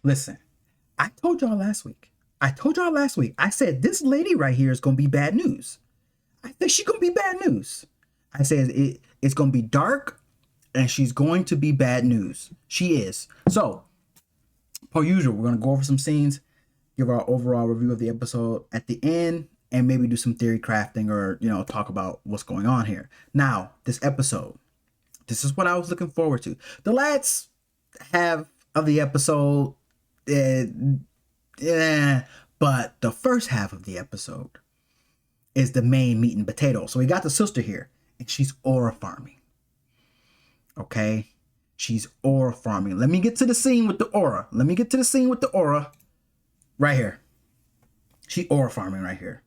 Listen, I told y'all last week. I said this lady right here is gonna be bad news. I think she's gonna be bad news. I said it's gonna be dark, and she's going to be bad news. She is. So, per usual, we're gonna go over some scenes, give our overall review of the episode at the end, and maybe do some theory crafting or talk about what's going on here. Now, this episode, this is what I was looking forward to. The last half of the episode, but the first half of the episode is the main meat and potato. So we got the sister here, and she's aura farming. Okay? She's aura farming. Let me get to the scene with the aura. Right here. She aura farming right here.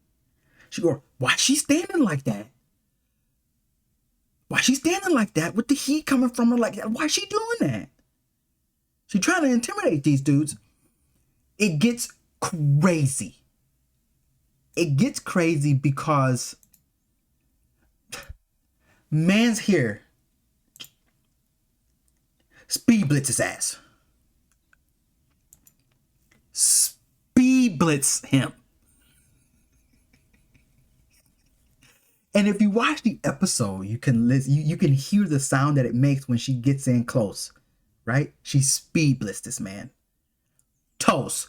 Why she standing like that? Why she standing like that with the heat coming from her like that? Why she doing that? She trying to intimidate these dudes. It gets crazy. It gets crazy because man's here. Speed blitz his ass. Speed blitz him. And if you watch the episode, you can listen, you can hear the sound that it makes when she gets in close, right? She speed blitzed this man. Toast.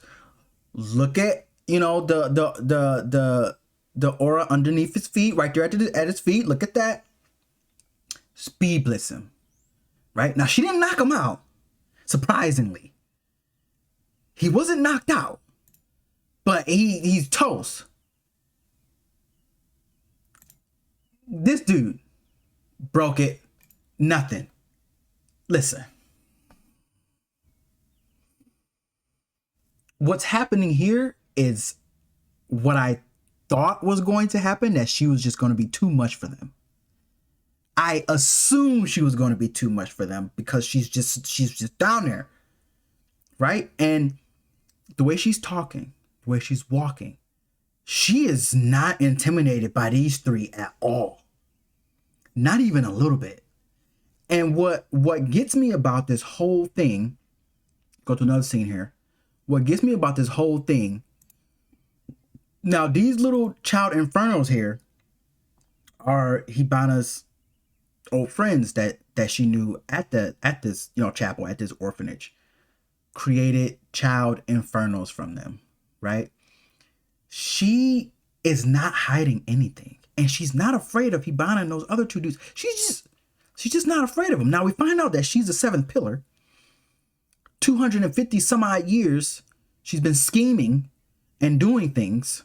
Look at the aura underneath his feet, right there at his feet. Look at that. Speed blitz him. Right? Now she didn't knock him out. Surprisingly. He wasn't knocked out. But he's toast. This dude broke it. Nothing. Listen. What's happening here is what I thought was going to happen, that she was just going to be too much for them. I assumed she was going to be too much for them because she's just down there. Right? And the way she's talking, the way she's walking, she is not intimidated by these three at all. Not even a little bit. And what gets me about this whole thing, go to another scene here. What gets me about this whole thing, now these little child infernos here are Hibana's old friends that she knew at this chapel, at this orphanage. Created child infernos from them, right? She is not hiding anything, and she's not afraid of Hibana and those other two dudes. She's just not afraid of them. Now we find out that she's the seventh pillar. 250 some odd years she's been scheming and doing things.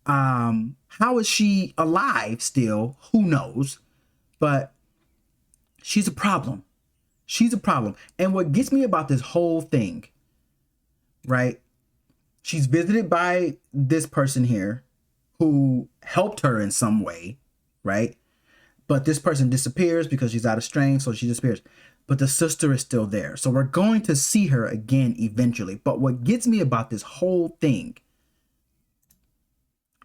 How is she alive still? Who knows? But she's a problem. She's a problem. And what gets me about this whole thing, right? She's visited by this person here who helped her in some way, right? But this person disappears because she's out of strength, so she disappears. But the sister is still there. So we're going to see her again eventually. But what gets me about this whole thing,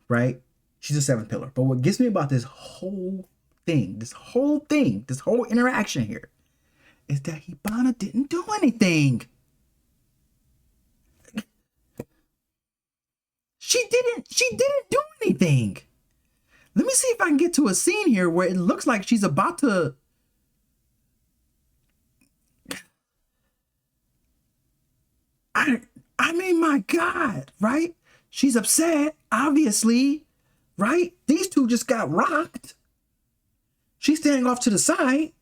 right? She's a seventh pillar. But what gets me about this whole interaction here is that Hibana didn't do anything. She didn't do anything. Let me see if I can get to a scene here where it looks like she's about to... I mean, my God, right? She's upset, obviously, right? These two just got rocked. She's standing off to the side.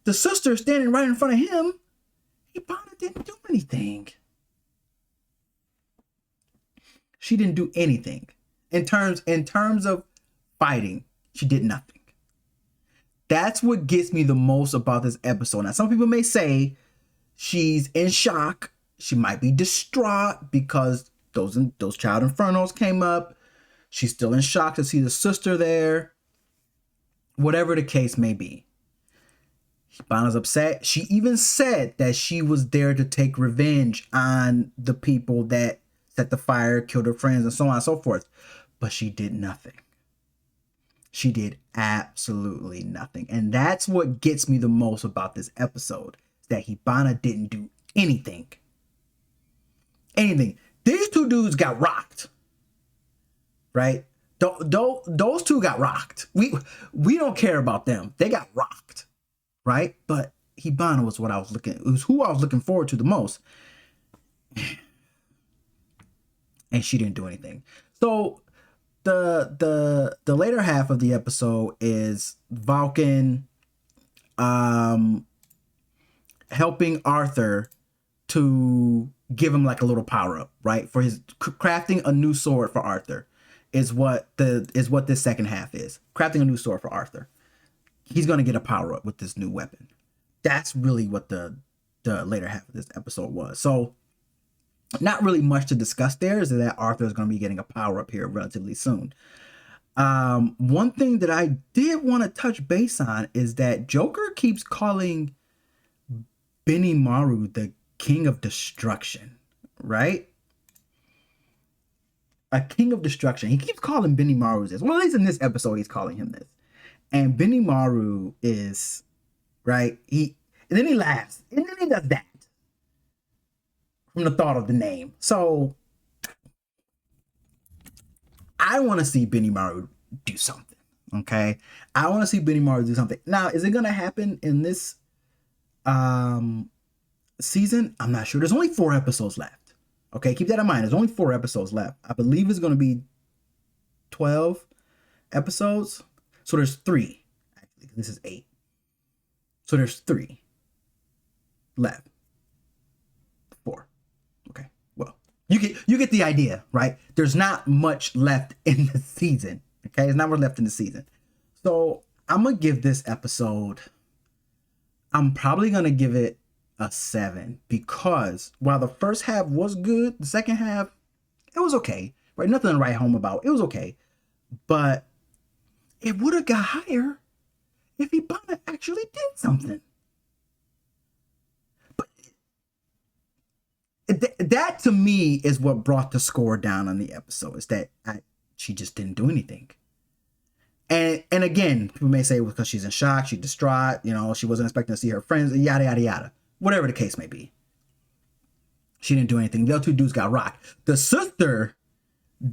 The sister is standing right in front of him. Hibana didn't do anything. She didn't do anything. In terms of fighting, she did nothing. That's what gets me the most about this episode. Now, some people may say she's in shock. She might be distraught because those child infernos came up. She's still in shock to see the sister there. Whatever the case may be. Hibana's upset. She even said that she was there to take revenge on the people that set the fire, killed her friends, and so on and so forth. But she did nothing. She did absolutely nothing. And that's what gets me the most about this episode. That Hibana didn't do anything. anything. These two dudes got rocked, right? Those two got rocked. We don't care about them. They got rocked, right? But Hibana was what I was looking. It was who I was looking forward to the most, and she didn't do anything. So the later half of the episode is Vulcan helping Arthur to give him like a little power up, right? For his crafting a new sword for Arthur is what this second half is. Crafting a new sword for Arthur. He's gonna get a power up with this new weapon. That's really what the later half of this episode was. So not really much to discuss there, is that Arthur is going to be getting a power up here relatively soon. One thing that I did want to touch base on is that Joker keeps calling Benimaru the King of Destruction, right? A King of Destruction. He keeps calling Benimaru this. Well, at least in this episode, he's calling him this. And Benimaru is, right? And then he laughs. And then he does that. From the thought of the name. So I want to see Benimaru do something. Okay. I want to see Benimaru do something. Now, is it going to happen in this season? I'm not sure. There's only 4 episodes left. Okay. Keep that in mind. There's only 4 episodes left. I believe it's going to be 12 episodes. So there's 3. Actually, this is 8. So there's 3 left. 4. Okay, well, you get the idea, right? There's not much left in the season. Okay, there's not much left in the season. So I'm gonna give this episode, I'm probably gonna give it a 7, because while the first half was good, the second half, it was okay, right? Nothing to write home about. It was okay, but it would have got higher if Hibana actually did something. That to me is what brought the score down on the episode, is that she just didn't do anything. And again, people may say it was because she's in shock, she's distraught, she wasn't expecting to see her friends, yada, yada, yada. Whatever the case may be. She didn't do anything. The other 2 dudes got rocked. The sister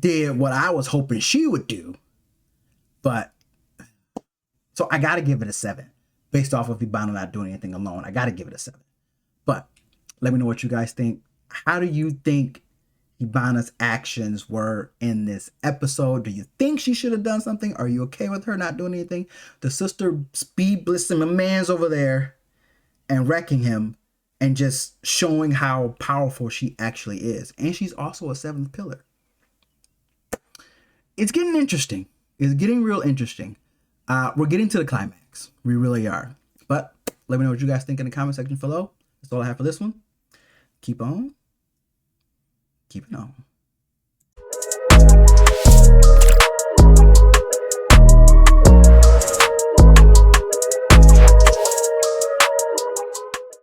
did what I was hoping she would do. But, so I got to give it a 7. Based off of Hibana not doing anything alone, I got to give it a 7. But let me know what you guys think. How do you think Hibana's actions were in this episode? Do you think she should have done something? Are you okay with her not doing anything? The sister speed blitzing my man's over there and wrecking him and just showing how powerful she actually is. And she's also a 7th pillar. It's getting interesting. It's getting real interesting. We're getting to the climax. We really are. But let me know what you guys think in the comment section below. That's all I have for this one. Keep on keeping on.